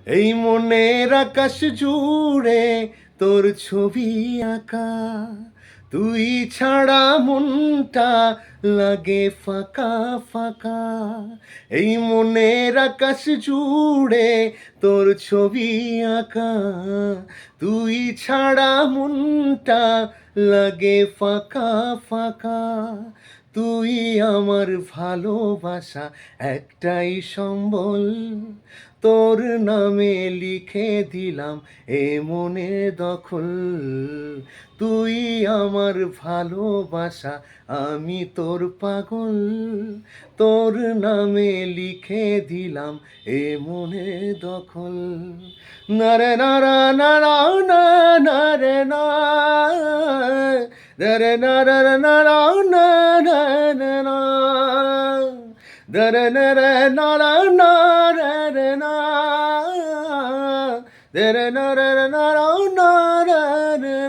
এই মনের আকাশ জুড়ে তোর ছবি আঁকা, তুই ছাড়া মনটা লাগে ফাঁকা ফাঁকা। এই মনের আকাশ জুড়ে তোর ছবি আঁকা, তুই ছাড়া মনটা লাগে ফাঁকা ফাঁকা। তুই আমার ভালোবাসা একটাই সম্বল, তোর নামে লিখে দিলাম এ মনে দখল। তুই আমার ভালোবাসা, আমি তোর পাগল, তোর নামে লিখে দিলাম এ মনে দখল। নারে নারা নারা না নারে না, নারে নারা নারা না নারে না, নারে নারে নারা নারে না, নারে নারে নারা নারে